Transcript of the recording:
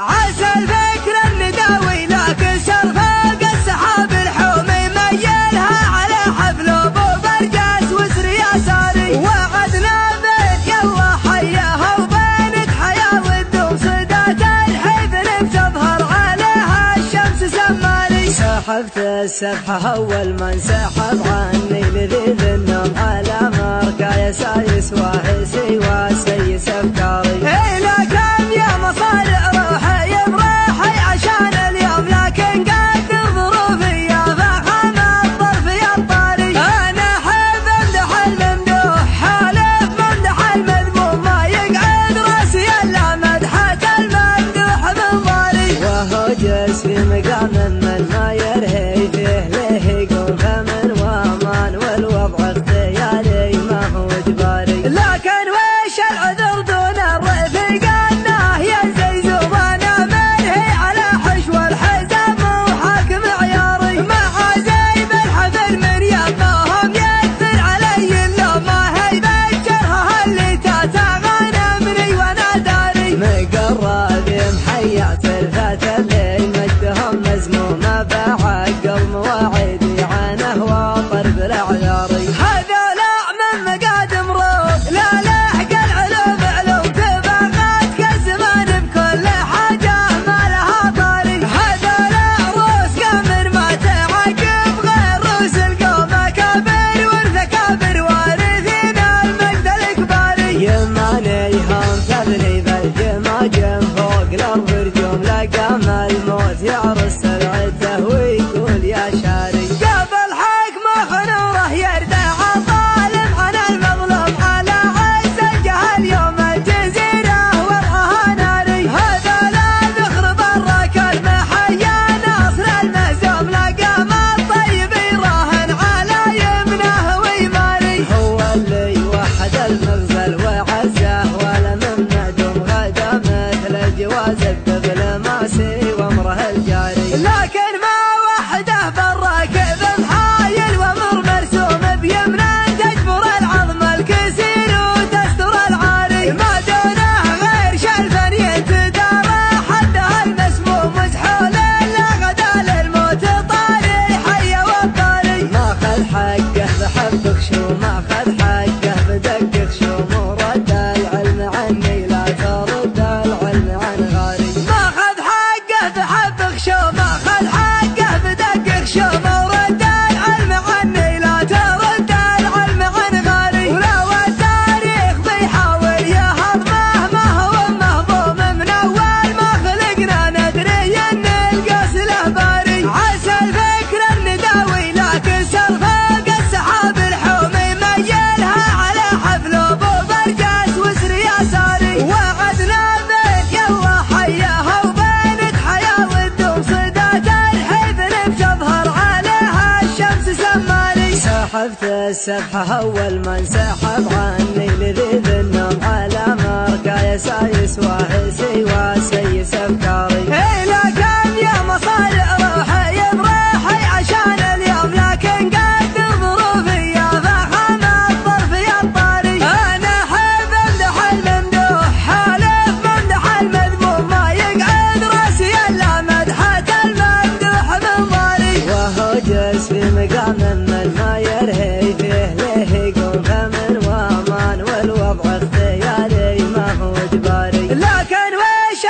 عسى الفكر النداوي لكن سرفاق السحاب الحومي ميلها على حفل ابو برجاس وسر يساري وعدنا بيت يلا حياها وبينك حياه والدوم صدات الحفل بتظهر عليها الشمس سماري. سحبت السبحه اول من سحب عني لذيذ النوم على مركا يسايس واهسي وسيس افكاري. في مقام من ما يرهي فيه له يقوم فمن وامان والوضع اختياري ما هو اجباري. لكن وش العذر دون الرفيق انه ينزي زوبانا منهي على حشو الحزام وحاكم عياري. مع زيب الحفل من يمهم يكثر علي اللوم ما هي بالجرها اللي تتغنمني وانا داري. مقرب محيات الفات مزمومة بعقل مواعيدي عنه واطر بالعياري. هذا لا من مقادم روح لا لحق العلوم علوم تبغات كالزمان بكل حاجة ما لها طاري. هذا لا روس قمر ما تعقب غير روس القوم اكابر والذكابر وارثين المجد الكباري. يماني هم تبني بالجماجم فوق الارض رجوم لقام الموت يعرس ويقول يا شاري. قبل حكمه خنوره يردع الظالم عن المظلوم على عز الجهل يوم الجزيرة وضعها ناري. هذا لا ذخر برك المحيا ناصر المهزوم لقام الطيب يراهن على يمنه ويماري. هو اللي وحد المغزل وعزه ولا من معدوم غدا مثل الجواز الدبلوماسي وامره الجاري. لكن ما وحده بالراكب محايل وامر مرسوم بيمنه تجبر العظم الكسير وتستر العاري. ما دونه غير شلفا يتدارى حده المسموم وسحول الا غدا للموت طاري حي والطاري. ماخذ حقه بحبك شو ماخذ حقه بدقك شو ورد العلم عني لا ترد العلم عن غاري. ماخذ حقه بحبك شو ماخذ حقه بدقك شو ورد العلم عني لا ترد العلم عن غاري. ولو التاريخ بيحاول يهضمه ما هو مهضوم من اول ما خلقنا ندري ان القاس له باري. عسى الفكر النداوي لكن سرفاق السحاب الحومي ميلها على حفل ابو برجاس وسر يساري وعدنا بيت يلا حياها وبينك حياه والدوم صدات الحفل بتظهر عليها الشمس سماري. سحبت السبحه اول من سحب عني لذيذ النوم على مركا يسايس واهسي وسيس افكاري. لكن يا مصارع روحي بروحي عشان اليوم لكن قد ظروفي يا فخم الظرف يا الطاري. انا احب امدح الممدوح حالف ممدح المذموم ما يقعد راسي الا مدحة الممدوح من ضاري. وهو جالس في مقام من ما يرهي فيه له يقوم فمن وامان والوضع اختياري ما هو اجباري. لكن وش